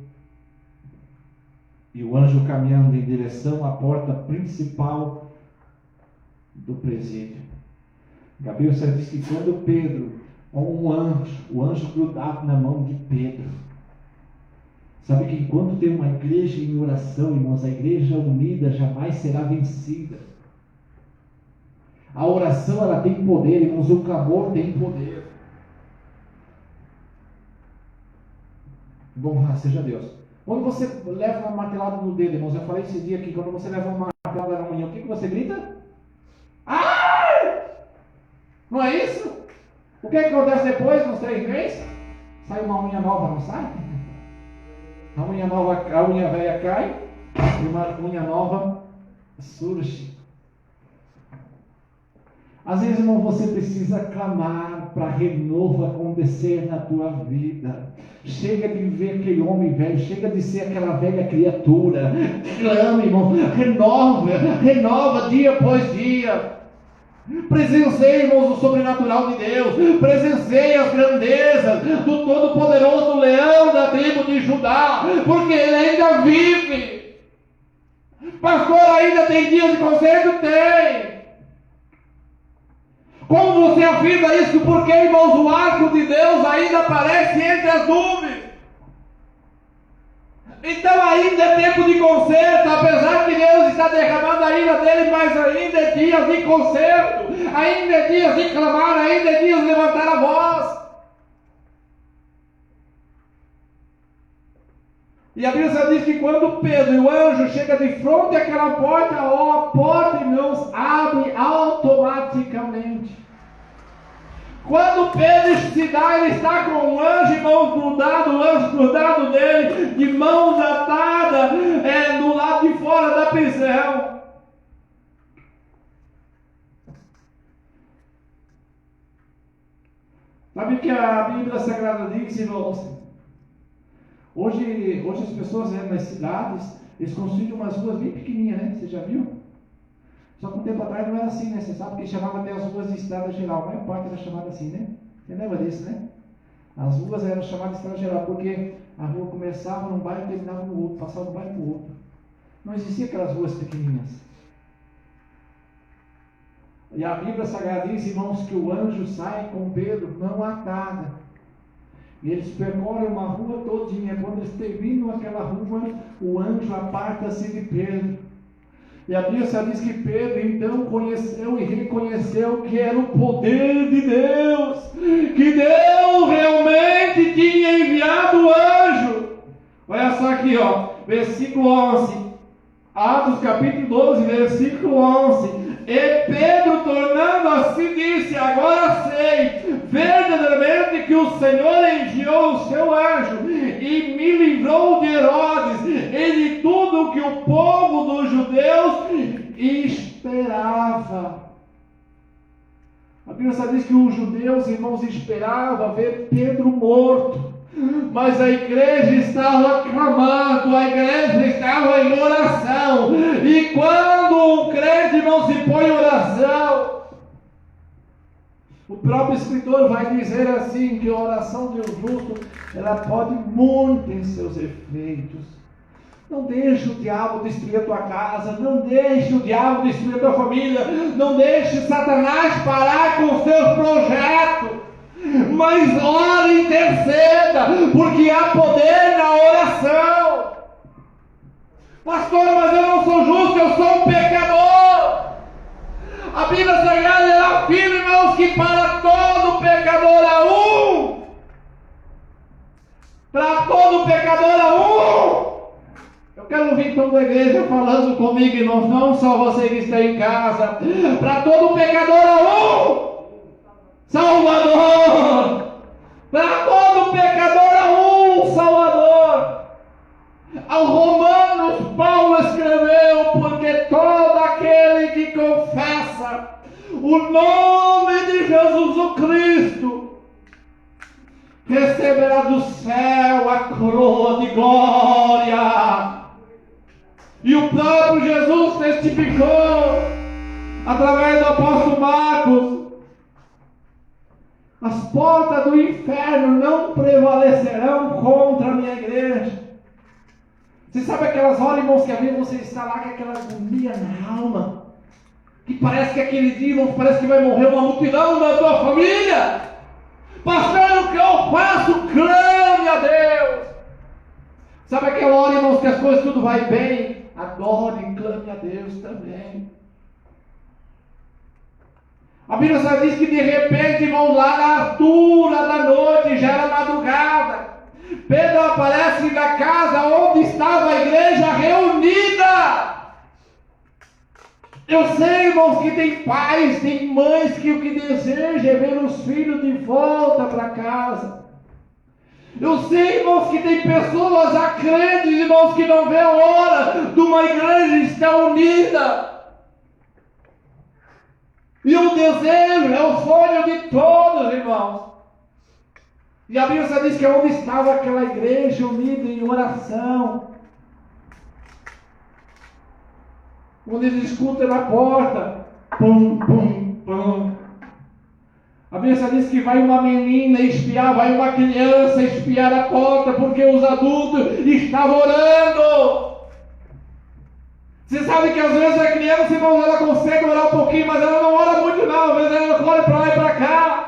e o anjo caminhando em direção à porta principal do presídio. A Bíblia diz que quando Pedro, o anjo grudado na mão de Pedro. Sabe que enquanto tem uma igreja em oração, irmãos, a igreja unida jamais será vencida. A oração, ela tem poder, irmãos, o clamor tem poder. Bom, seja Deus. Quando você leva uma martelada no dedo, irmãos, eu falei esse dia aqui, quando você leva uma martelada na unha, o que você grita? Ai! Não é isso? O que acontece depois, nos 3 meses? Sai uma unha nova, não sai? A unha nova, a unha velha cai e uma unha nova surge. Às vezes, irmão, você precisa clamar para renovo acontecer na tua vida. Chega de ver aquele homem velho, chega de ser aquela velha criatura. Clama, irmão, renova dia após dia. Presenciei, irmãos, o sobrenatural de Deus. Presenciei as grandezas do todo-poderoso leão da tribo de Judá, porque ele ainda vive. Pastor, ainda tem dias de conserto? Tem. Como você afirma isso? Porque, irmãos, o arco de Deus ainda aparece entre as nuvens. Então ainda é tempo de conserto, apesar que Deus está derramando a ira dele, mas ainda é dias de conserto, ainda é dias de clamar, ainda é dias de levantar a voz. E a Bíblia diz que quando Pedro e o anjo chegam de frente àquela porta, a porta, irmãos, abre automaticamente. Quando Pedro se dá, ele está com o anjo, irmãos, grudado, o anjo grudado dele, de mãos atadas, do lado de fora da prisão. Sabe que a Bíblia Sagrada diz, irmãos? Hoje as pessoas nas cidades, eles construíram umas ruas bem pequenininhas, né? Você já viu? Só que um tempo atrás não era assim, né? Você sabe que chamava até as ruas de estrada geral. A maior parte era chamada assim, né? Você lembra disso, né? As ruas eram chamadas de estrada geral, porque a rua começava num bairro e terminava no outro, passava de um bairro para o outro. Não existia aquelas ruas pequenininhas. E a Bíblia Sagrada diz, irmãos, que o anjo sai com Pedro, mão atada. E eles percorrem uma rua todinha. Quando eles terminam aquela rua, o anjo aparta-se de Pedro. E a Bíblia diz que Pedro então conheceu e reconheceu que era o poder de Deus, que Deus realmente tinha enviado o anjo. Olha só aqui, versículo 11, Atos capítulo 12, versículo 11. E Pedro, tornando assim, disse: agora sei verdadeiramente que o Senhor enviou o seu anjo e me livrou de Herodes e de tudo que o povo dos judeus esperava. A Bíblia diz que os judeus, irmãos, esperavam ver Pedro morto, mas a igreja estava clamando, a igreja estava em oração. E quando um crente não se põe em oração, o próprio escritor vai dizer assim, que a oração de um justo, ela pode muito em seus efeitos. Não deixe o diabo destruir a tua casa, não deixe o diabo destruir a tua família, não deixe Satanás parar com os teus projetos, mas ore e interceda, porque há poder na oração. Pastor, mas eu não sou justo, eu sou um pecador. A Bíblia Sagrada, ela afirma, irmãos, que para todo pecador há um. Para todo pecador há um. Eu quero ouvir toda a igreja falando comigo, irmãos, não só você que está em casa. Para todo pecador há um Salvador. Para todo pecador há um Salvador. Ao Romanos, Paulo escreveu: porque todo aquele que confessa o nome de Jesus o Cristo receberá do céu a coroa de glória. E o próprio Jesus testificou através do apóstolo Marcos: as portas do inferno não prevalecerão contra a minha igreja. Você sabe aquelas horas, irmãos, que às vezes você está lá com aquela agonia na alma, que parece que aquele dia, irmãos, parece que vai morrer uma multidão da tua família. Pastor, o que eu faço? Clame a Deus. Sabe aquela hora, irmãos, que as coisas tudo vai bem? Adore e clame a Deus também. A Bíblia só diz que de repente, irmãos, lá na altura da noite, já era madrugada, Pedro aparece na casa onde estava a igreja reunida. Eu sei, irmãos, que tem pais, tem mães que o que desejam é ver os filhos de volta para casa. Eu sei, irmãos, que tem pessoas crentes, irmãos, que não vê a hora de uma igreja estar unida. E o desejo é o sonho de todos, irmãos. E a Bíblia diz que é onde estava aquela igreja unida em oração. Quando eles escutam na porta, pum, pum, pum. A Bíblia diz que vai uma menina espiar, vai uma criança espiar a porta, porque os adultos estavam orando. Você sabe que às vezes a criança, irmão, ela consegue orar um pouquinho, mas ela não ora muito não, às vezes ela corre para lá e para cá.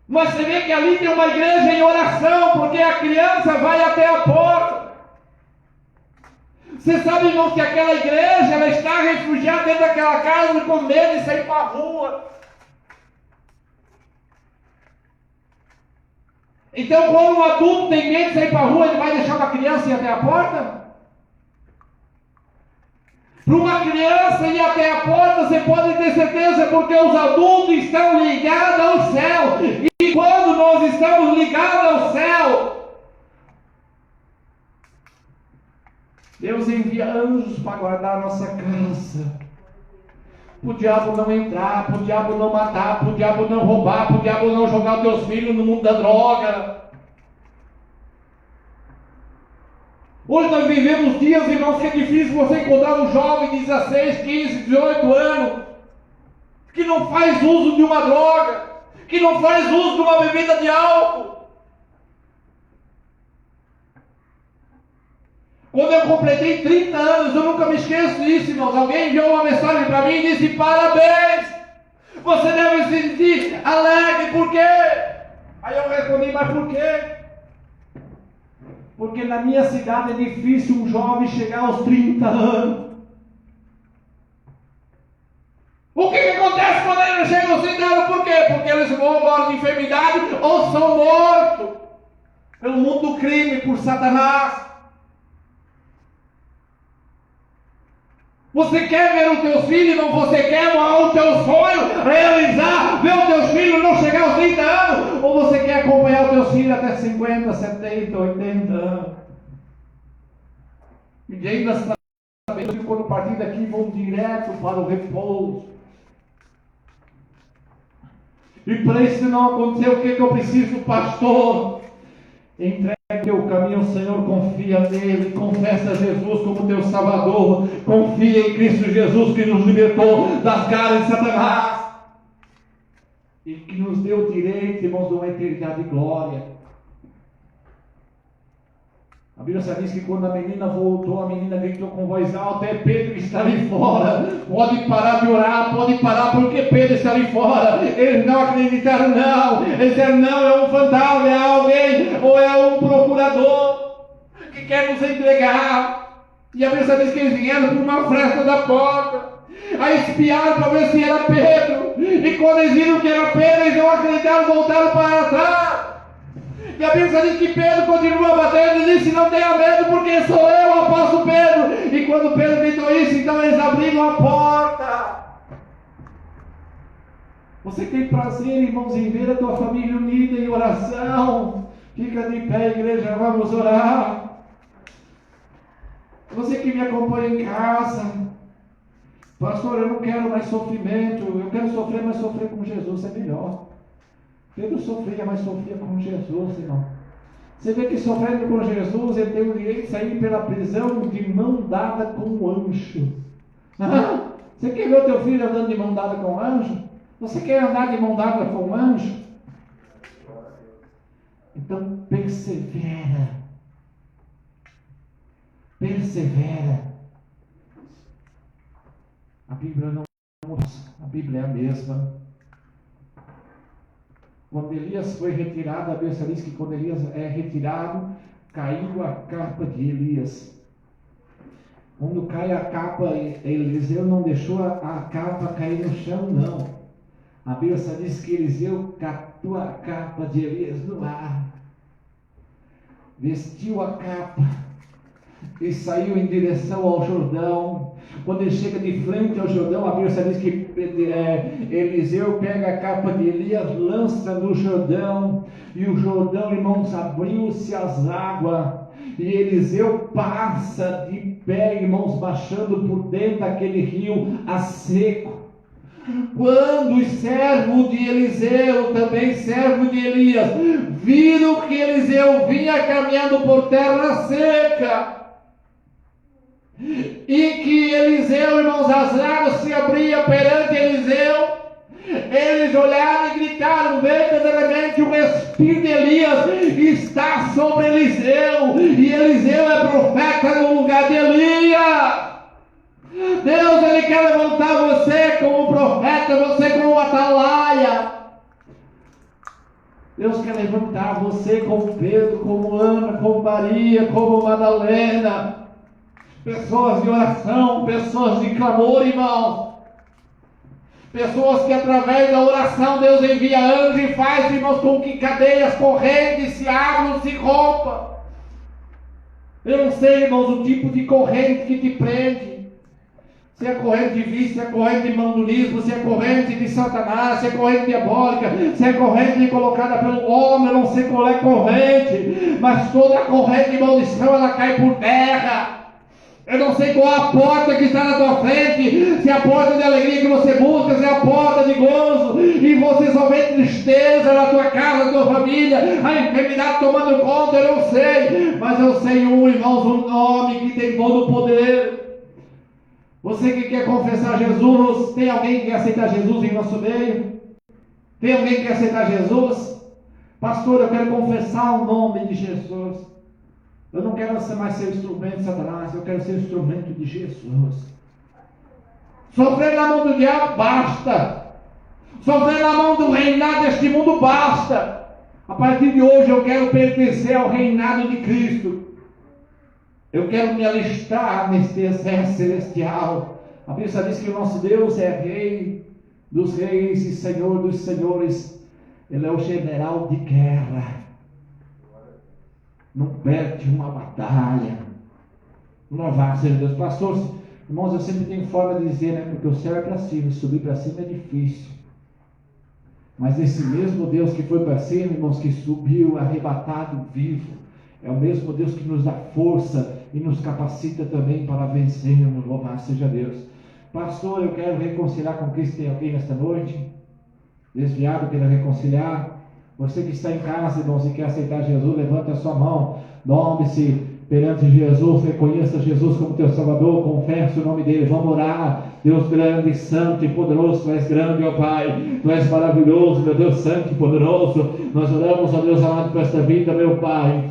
Mas você vê que ali tem uma igreja em oração, porque a criança vai até a porta. Você sabe, irmão, que aquela igreja, ela está refugiada dentro daquela casa com medo de sair para a rua. Então, quando um adulto tem medo de sair para a rua, ele vai deixar uma criança ir até a porta? Para uma criança ir até a porta, você pode ter certeza, porque os adultos estão ligados ao céu. E quando nós estamos ligados ao céu, Deus envia anjos para guardar a nossa casa. Para o diabo não entrar, para o diabo não matar, para o diabo não roubar, para o diabo não jogar os teus filhos no mundo da droga. Hoje nós vivemos dias, irmãos, que é difícil você encontrar um jovem de 16, 15, 18 anos que não faz uso de uma droga, que não faz uso de uma bebida de álcool. Quando eu completei 30 anos, eu nunca me esqueço disso, irmãos. Alguém enviou uma mensagem para mim e disse: parabéns, você deve se sentir alegre, por quê? Aí eu respondi: mas por quê? Porque na minha cidade é difícil um jovem chegar aos 30 anos. O que acontece quando eles chegam aos 30 anos? Por quê? Porque eles vão embora de enfermidade ou são mortos pelo mundo do crime, por Satanás. Você quer ver os teus filhos, não? Você quer o teu sonho realizar, ver os teus filhos não chegar aos 30 anos? Ou você quer acompanhar os teus filhos até 50, 70, 80 anos? E ainda sabendo que quando partir daqui vão direto para o repouso. E para isso não acontecer, o que eu preciso, pastor? Entrega teu caminho ao Senhor, confia nele, confessa Jesus como teu Salvador, confia em Cristo Jesus que nos libertou das garras de Satanás e que nos deu direito, irmãos, de uma eternidade de glória. A Bíblia diz que quando a menina voltou, a menina gritou com voz alta: é Pedro que está ali fora, pode parar de orar, pode parar, porque Pedro está ali fora. Eles não acreditaram, não, eles disseram: não, é um fantasma, é alguém, ou é um procurador que quer nos entregar. E a Bíblia diz que eles vieram por uma fresta da porta, aí espiaram para ver se era Pedro, e quando eles viram que era Pedro, eles não acreditaram, voltaram para trás. E a Bíblia diz que Pedro continua batendo e disse: não tenha medo, porque sou eu, o apóstolo Pedro. E quando Pedro gritou isso, então eles abriram a porta. Você tem prazer, irmãos, em ver a tua família unida em oração? Fica de pé, igreja, vamos orar. Você que me acompanha em casa: pastor, eu não quero mais sofrimento, eu quero sofrer, mas sofrer com Jesus é melhor. Pedro sofria, mas sofria com Jesus, irmão. Você vê que sofrendo com Jesus, ele tem o direito de sair pela prisão de mão dada com o anjo. Você quer ver o teu filho andando de mão dada com o anjo? Você quer andar de mão dada com o anjo? Então persevera. Persevera. A Bíblia não muda, a Bíblia é a mesma. Quando Elias foi retirado, a Bíblia diz que quando Elias é retirado, caiu a capa de Elias. Quando cai a capa, Eliseu não deixou a capa cair no chão, não. A Bíblia diz que Eliseu catou a capa de Elias no ar, vestiu a capa e saiu em direção ao Jordão. Quando ele chega de frente ao Jordão, a Bíblia diz que Eliseu pega a capa de Elias, lança no Jordão, e o Jordão, irmãos, abriu-se as águas, e Eliseu passa de pé, irmãos, baixando por dentro daquele rio a seco. Quando os servos de Eliseu, também servos de Elias, viram que Eliseu vinha caminhando por terra seca, e que Eliseu, irmãos, as águas se abriam perante Eliseu, eles olharam e gritaram: verdadeiramente o Espírito de Elias está sobre Eliseu, e Eliseu é profeta no lugar de Elias. Deus, Ele quer levantar você como profeta, você como atalaia. Deus quer levantar você como Pedro, como Ana, como Maria, como Madalena. Pessoas de oração, pessoas de clamor, irmãos. Pessoas que através da oração Deus envia anjos e faz, irmãos, com que cadeias, correntes se abram, se rompam. Eu não sei, irmãos, o tipo de corrente que te prende. Se é corrente de vício, se é corrente de mandonismo, se é corrente de Satanás, se é corrente diabólica, se é corrente colocada pelo homem, eu não sei qual é a corrente, mas toda a corrente de maldição, ela cai por terra. Eu não sei qual a porta que está na tua frente, se é a porta de alegria que você busca, se é a porta de gozo, e você só vê tristeza na tua casa, na tua família, a enfermidade tomando conta, eu não sei, mas eu sei irmãos, um nome que tem todo o poder. Você que quer confessar Jesus, tem alguém que quer aceitar Jesus em nosso meio? Tem alguém que quer aceitar Jesus? Pastor, eu quero confessar o nome de Jesus. Eu não quero mais ser instrumento de Satanás, eu quero ser instrumento de Jesus. Sofrer na mão do diabo, basta. Sofrer na mão do reinado deste mundo, basta. A partir de hoje eu quero pertencer ao reinado de Cristo. Eu quero me alistar neste exército celestial. A Bíblia diz que o nosso Deus é Rei dos reis e Senhor dos senhores. Ele é o general de guerra. Não perde uma batalha. Louvado seja Deus. Pastor, irmãos, eu sempre tenho forma de dizer, né? Porque o céu é para cima, subir para cima é difícil. Mas esse mesmo Deus que foi para cima, irmãos, que subiu arrebatado vivo, é o mesmo Deus que nos dá força e nos capacita também para vencermos. Louvado seja Deus. Pastor, eu quero reconciliar com Cristo. Tem alguém nesta noite? Desviado, quer reconciliar? Você que está em casa, irmãos, e quer aceitar Jesus, levanta a sua mão, dobre-se perante Jesus, reconheça Jesus como teu Salvador, confesse o nome dele, vamos orar. Deus grande, santo e poderoso, Tu és grande, ó Pai, Tu és maravilhoso, meu Deus santo e poderoso. Nós oramos, ó Deus amado, por esta vida, meu Pai.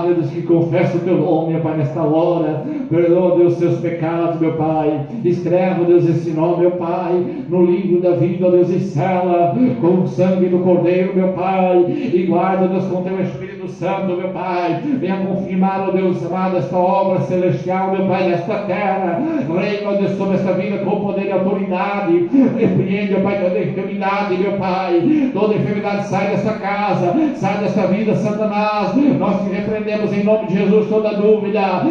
Meu Deus, que confessa o Teu nome, meu Pai, nesta hora. Perdoa, Deus, seus pecados, meu Pai. Escreve, ó Deus, esse nome, meu Pai, no livro da vida, ó Deus, e sela com o sangue do Cordeiro, meu Pai. E guarda, Deus, com Teu Espírito Santo, meu Pai. Venha confirmar, ó Deus amado, esta obra celestial, meu Pai, nesta terra. Reina, ó Deus, sobre esta vida com poder e autoridade. Repreende, ó Pai, toda enfermidade, meu Pai. Toda enfermidade sai desta casa, sai desta vida, Satanás. Nós te repreendemos em nome de Jesus toda dúvida.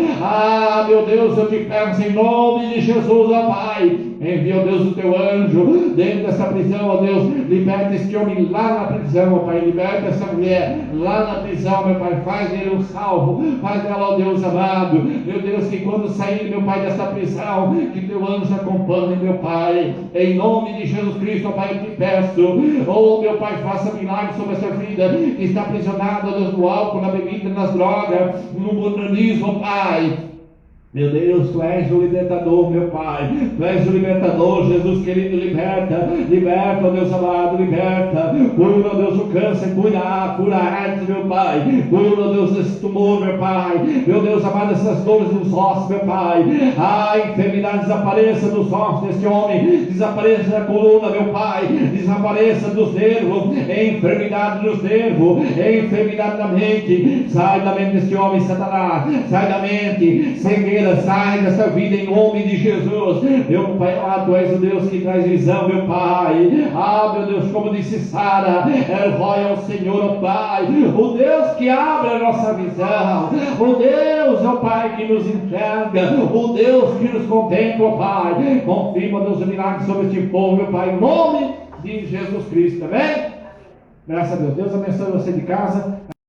Meu Deus, eu te peço em nome de Jesus, ó Pai. Envia, ó Deus, o teu anjo dentro dessa prisão, ó Deus. Liberta este homem lá na prisão, ó Pai. Liberta essa mulher lá na prisão, meu Pai. Faz ele um salvo. Faz ela, ó Deus amado. Meu Deus, que quando sair, meu Pai, dessa prisão, que teu anjo acompanhe, meu Pai. Em nome de Jesus Cristo, ó Pai, eu te peço. Oh, meu Pai, faça milagre sobre essa vida que está aprisionada, ó Deus, no álcool, na bebida, nas drogas, no mundanismo, ó Pai. Meu Deus, Tu és o libertador, meu Pai. Tu és o libertador, Jesus querido, liberta. Liberta, ó Deus amado, liberta. Cura, ó Deus, o câncer, cura a AIDS, meu Pai. Cura, ó Deus, esse tumor, meu Pai. Meu Deus amado, essas dores nos ossos, meu Pai. Enfermidade desapareça dos ossos deste homem. Desapareça da coluna, meu Pai. Desapareça dos nervos. Enfermidade nos nervos. Enfermidade da mente. Sai da mente deste homem, Satanás. Sai da mente. Cegueira cegueira sai dessa vida em nome de Jesus. Meu Pai amado, Tu és o Deus que traz visão, meu Pai. Meu Deus, como disse Sara, Elroy é o Senhor, ó Pai, o Deus que abre a nossa visão, o Deus, ó Pai, que nos enxerga, o Deus que nos contempla, ó Pai. Confirma, Deus, o milagre sobre este povo, meu Pai, em nome de Jesus Cristo, amém? Graças a Deus. Deus abençoe você de casa.